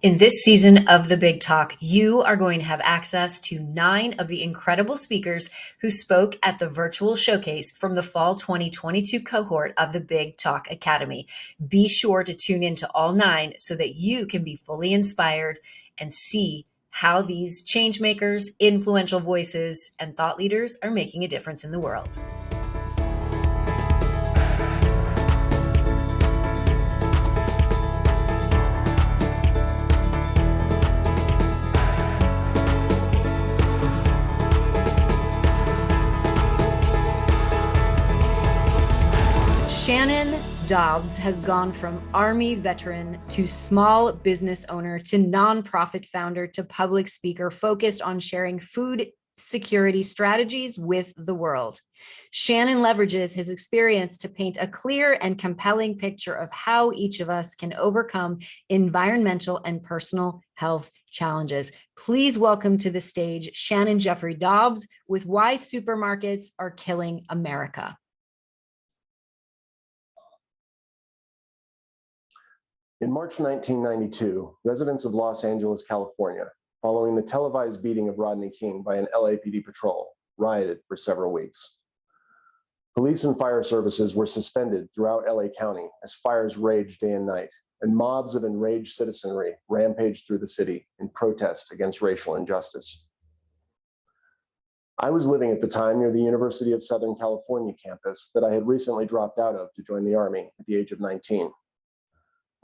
In this season of The Big Talk, you are going to have access to 9 of the incredible speakers who spoke at the virtual showcase from the fall 2022 cohort of the Big Talk Academy. Be sure to tune in to all 9 so that you can be fully inspired and see how these change makers, influential voices, and thought leaders are making a difference in the world. Shannon Dobbs has gone from Army veteran to small business owner to nonprofit founder to public speaker focused on sharing food security strategies with the world. Shannon leverages his experience to paint a clear and compelling picture of how each of us can overcome environmental and personal health challenges. Please welcome to the stage Shannon Jeffrey Dobbs with Why Supermarkets Are Killing America. In March 1992, residents of Los Angeles, California, following the televised beating of Rodney King by an LAPD patrol, rioted for several weeks. Police and fire services were suspended throughout LA County as fires raged day and night, and mobs of enraged citizenry rampaged through the city in protest against racial injustice. I was living at the time near the University of Southern California campus that I had recently dropped out of to join the Army at the age of 19.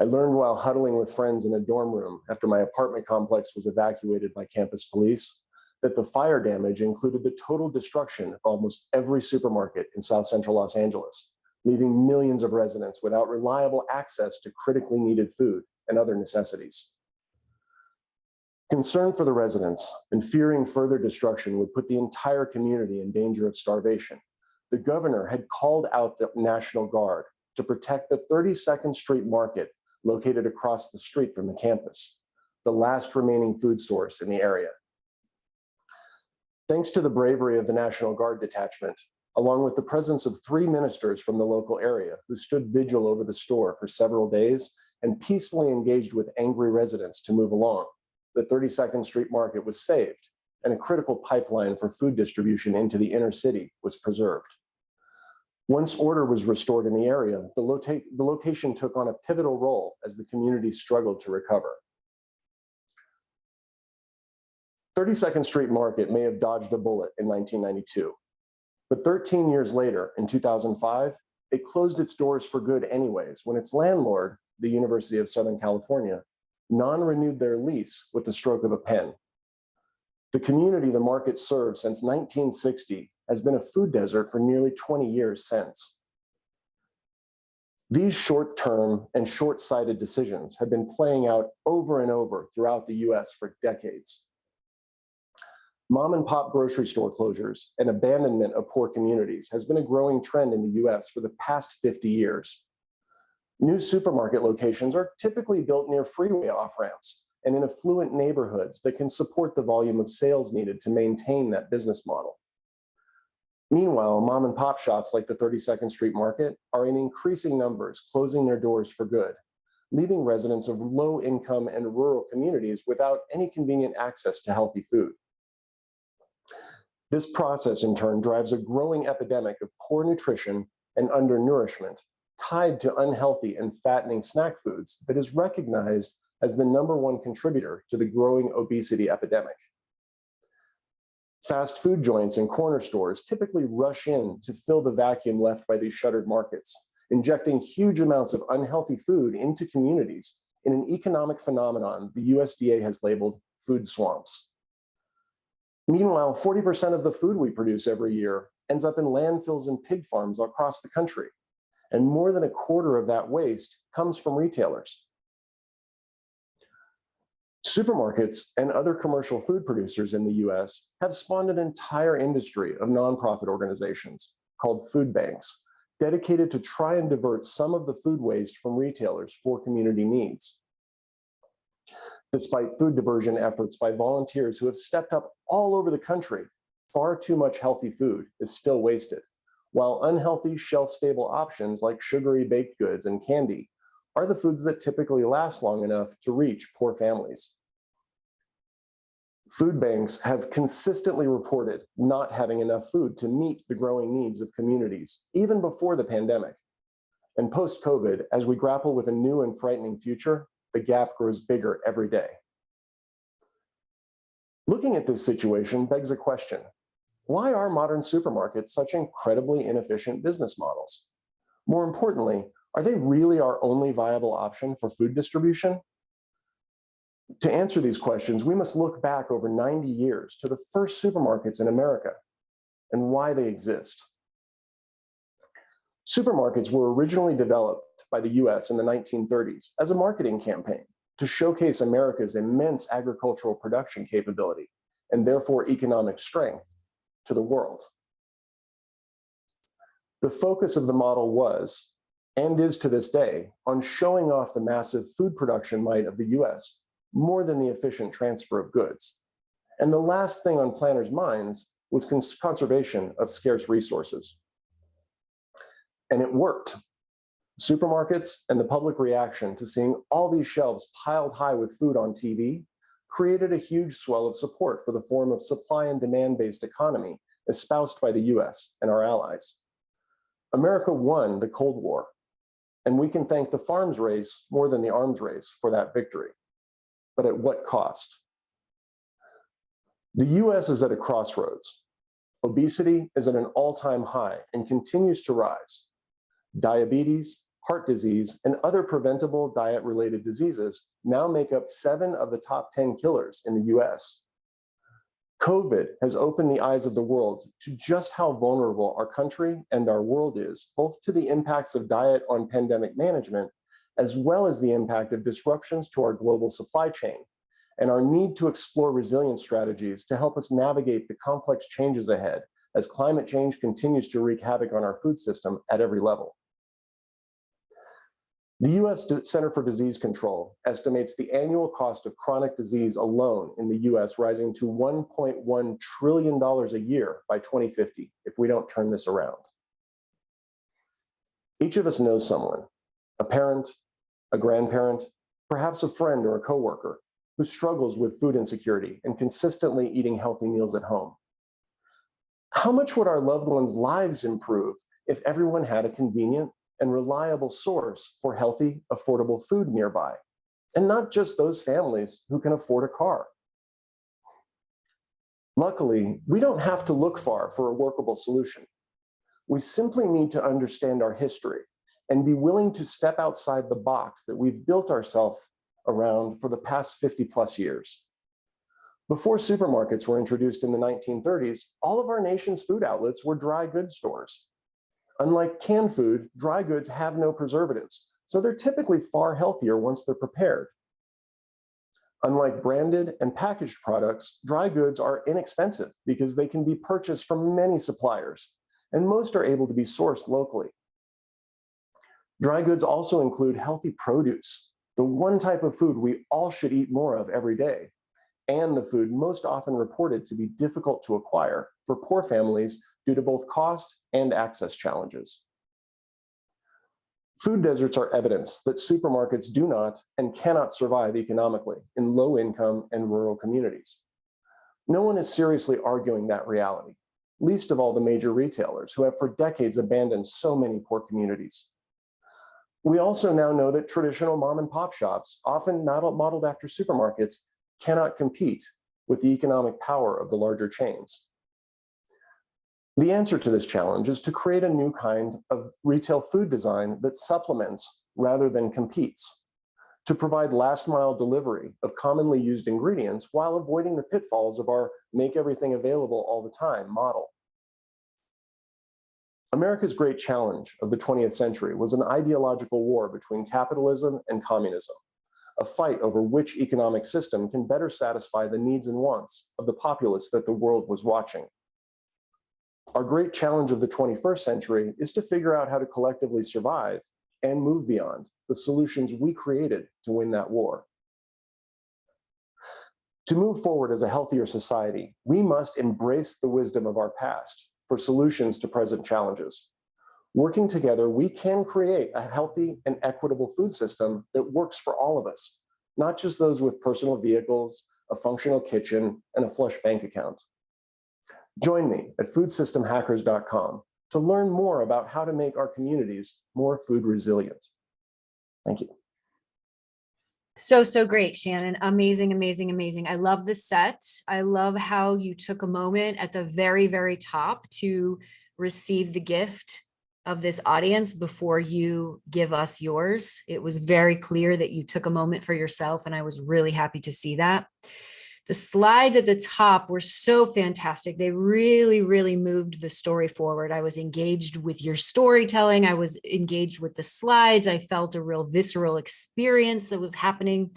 I learned while huddling with friends in a dorm room after my apartment complex was evacuated by campus police that the fire damage included the total destruction of almost every supermarket in South Central Los Angeles, leaving millions of residents without reliable access to critically needed food and other necessities. Concerned for the residents and fearing further destruction would put the entire community in danger of starvation, the governor had called out the National Guard to protect the 32nd Street Market located across the street from the campus, the last remaining food source in the area. Thanks to the bravery of the National Guard detachment, along with the presence of 3 ministers from the local area who stood vigil over the store for several days and peacefully engaged with angry residents to move along, the 32nd Street Market was saved, and a critical pipeline for food distribution into the inner city was preserved. Once order was restored in the area, the location took on a pivotal role as the community struggled to recover. 32nd Street Market may have dodged a bullet in 1992, but 13 years later, in 2005, it closed its doors for good anyways when its landlord, the University of Southern California, non-renewed their lease with the stroke of a pen. The community the market served since 1960 has been a food desert for nearly 20 years since. These short-term and short-sighted decisions have been playing out over and over throughout the US for decades. Mom and pop grocery store closures and abandonment of poor communities has been a growing trend in the US for the past 50 years. New supermarket locations are typically built near freeway off-ramps and in affluent neighborhoods that can support the volume of sales needed to maintain that business model. Meanwhile, mom and pop shops like the 32nd Street Market are in increasing numbers closing their doors for good, leaving residents of low income and rural communities without any convenient access to healthy food. This process in turn drives a growing epidemic of poor nutrition and undernourishment tied to unhealthy and fattening snack foods that is recognized as the #1 contributor to the growing obesity epidemic. Fast food joints and corner stores typically rush in to fill the vacuum left by these shuttered markets, injecting huge amounts of unhealthy food into communities in an economic phenomenon the USDA has labeled food swamps. Meanwhile, 40% of the food we produce every year ends up in landfills and pig farms across the country, and more than a quarter of that waste comes from retailers. Supermarkets and other commercial food producers in the US have spawned an entire industry of nonprofit organizations called food banks, dedicated to try and divert some of the food waste from retailers for community needs. Despite food diversion efforts by volunteers who have stepped up all over the country, far too much healthy food is still wasted, while unhealthy shelf-stable options like sugary baked goods and candy are the foods that typically last long enough to reach poor families. Food banks have consistently reported not having enough food to meet the growing needs of communities, even before the pandemic. And post-COVID, as we grapple with a new and frightening future, the gap grows bigger every day. Looking at this situation begs a question. Why are modern supermarkets such incredibly inefficient business models? More importantly, are they really our only viable option for food distribution? To answer these questions, we must look back over 90 years to the first supermarkets in America and why they exist. Supermarkets were originally developed by the US in the 1930s as a marketing campaign to showcase America's immense agricultural production capability and therefore economic strength to the world. The focus of the model was, and is to this day, on showing off the massive food production might of the US more than the efficient transfer of goods. And the last thing on planners' minds was conservation of scarce resources. And it worked. Supermarkets and the public reaction to seeing all these shelves piled high with food on TV created a huge swell of support for the form of supply and demand-based economy espoused by the US and our allies. America won the Cold War, and we can thank the farms race more than the arms race for that victory. But at what cost? The US is at a crossroads. Obesity is at an all-time high and continues to rise. Diabetes, heart disease, and other preventable diet-related diseases now make up 7 of the top 10 killers in the US. COVID has opened the eyes of the world to just how vulnerable our country and our world is, both to the impacts of diet on pandemic management, as well as the impact of disruptions to our global supply chain, and our need to explore resilience strategies to help us navigate the complex changes ahead as climate change continues to wreak havoc on our food system at every level. The US Center for Disease Control estimates the annual cost of chronic disease alone in the US rising to $1.1 trillion a year by 2050 if we don't turn this around. Each of us knows someone, a parent, a grandparent, perhaps a friend or a coworker, who struggles with food insecurity and consistently eating healthy meals at home. How much would our loved ones' lives improve if everyone had a convenient and reliable source for healthy, affordable food nearby? And not just those families who can afford a car. Luckily, we don't have to look far for a workable solution. We simply need to understand our history and be willing to step outside the box that we've built ourselves around for the past 50+ years. Before supermarkets were introduced in the 1930s, all of our nation's food outlets were dry goods stores. Unlike canned food, dry goods have no preservatives, so they're typically far healthier once they're prepared. Unlike branded and packaged products, dry goods are inexpensive because they can be purchased from many suppliers, and most are able to be sourced locally. Dry goods also include healthy produce, the one type of food we all should eat more of every day, and the food most often reported to be difficult to acquire for poor families due to both cost and access challenges. Food deserts are evidence that supermarkets do not and cannot survive economically in low-income and rural communities. No one is seriously arguing that reality, least of all the major retailers who have for decades abandoned so many poor communities. We also now know that traditional mom and pop shops, often modeled after supermarkets, cannot compete with the economic power of the larger chains. The answer to this challenge is to create a new kind of retail food design that supplements rather than competes, to provide last-mile delivery of commonly used ingredients while avoiding the pitfalls of our make everything available all the time model. America's great challenge of the 20th century was an ideological war between capitalism and communism, a fight over which economic system can better satisfy the needs and wants of the populace that the world was watching. Our great challenge of the 21st century is to figure out how to collectively survive and move beyond the solutions we created to win that war. To move forward as a healthier society, we must embrace the wisdom of our past for solutions to present challenges. Working together, we can create a healthy and equitable food system that works for all of us, not just those with personal vehicles, a functional kitchen, and a flush bank account. Join me at foodsystemhackers.com to learn more about how to make our communities more food resilient. Thank you. So great, Shannon. Amazing, amazing, amazing. I love the set. I love how you took a moment at the very, very top to receive the gift of this audience before you give us yours. It was very clear that you took a moment for yourself, and I was really happy to see that. The slides at the top were so fantastic. They really, really moved the story forward. I was engaged with your storytelling. I was engaged with the slides. I felt a real visceral experience that was happening.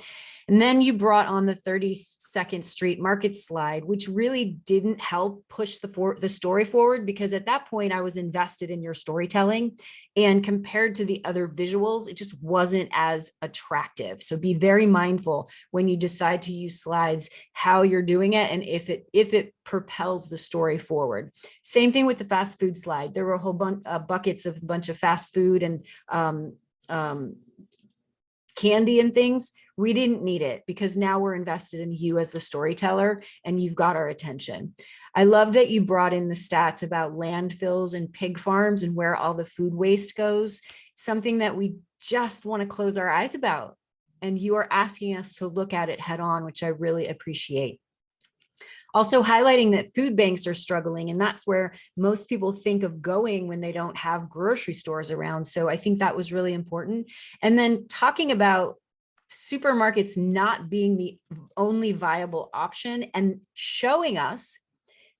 And then you brought on the 32nd Street Market slide, which really didn't help push the story forward, because at that point I was invested in your storytelling, and compared to the other visuals, it just wasn't as attractive. So be very mindful when you decide to use slides, how you're doing it, and if it propels the story forward. Same thing with the fast food slide. There were a whole bunch buckets of a bunch of fast food and candy and things. We didn't need it, because now we're invested in you as the storyteller, and you've got our attention. I love that you brought in the stats about landfills and pig farms and where all the food waste goes. Something that we just want to close our eyes about. And you are asking us to look at it head on, which I really appreciate. Also highlighting that food banks are struggling, and that's where most people think of going when they don't have grocery stores around. So I think that was really important. And then talking about supermarkets not being the only viable option, and showing us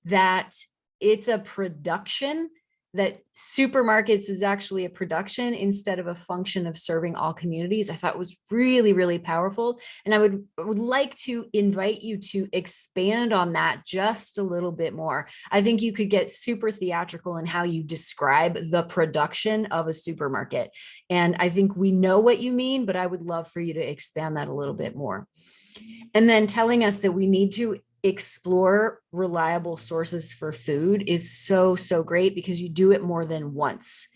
that it's a production, that supermarkets is actually a production instead of a function of serving all communities, I thought was really, really powerful. And I would like to invite you to expand on that just a little bit more. I think you could get super theatrical in how you describe the production of a supermarket. And I think we know what you mean, but I would love for you to expand that a little bit more. And then telling us that we need to explore reliable sources for food is so great, because you do it more than once.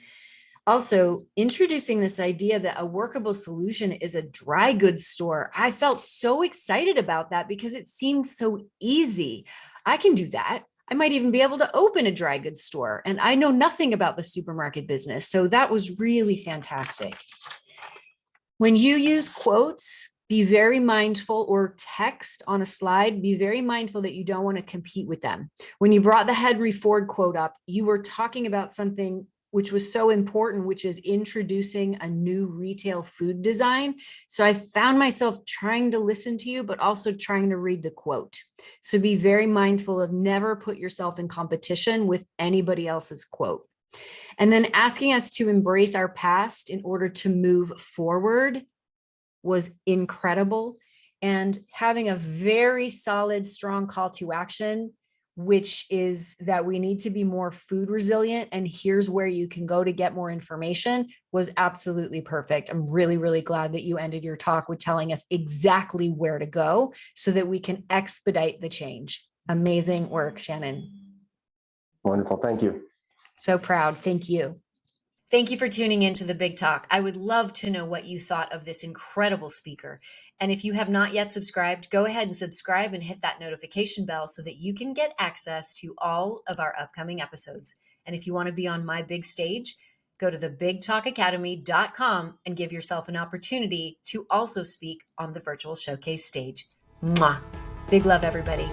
Also, introducing this idea that a workable solution is a dry goods store. I felt so excited about that, because it seemed so easy. I can do that. I might even be able to open a dry goods store, and I know nothing about the supermarket business. So that was really fantastic. When you use quotes, be very mindful, or text on a slide, be very mindful that you don't want to compete with them. When you brought the Henry Ford quote up, you were talking about something which was so important, which is introducing a new retail food design. So I found myself trying to listen to you, but also trying to read the quote. So be very mindful of never put yourself in competition with anybody else's quote. And then asking us to embrace our past in order to move forward was incredible. And having a very solid, strong call to action, which is that we need to be more food resilient, and here's where you can go to get more information, was absolutely perfect. I'm really, really glad that you ended your talk with telling us exactly where to go so that we can expedite the change. Amazing work, Shannon. Wonderful. Thank you. So proud. Thank you. Thank you for tuning into the Big Talk. I would love to know what you thought of this incredible speaker. And if you have not yet subscribed, go ahead and subscribe and hit that notification bell so that you can get access to all of our upcoming episodes. And if you want to be on my big stage, go to thebigtalkacademy.com and give yourself an opportunity to also speak on the virtual showcase stage. Mwah. Big love, everybody.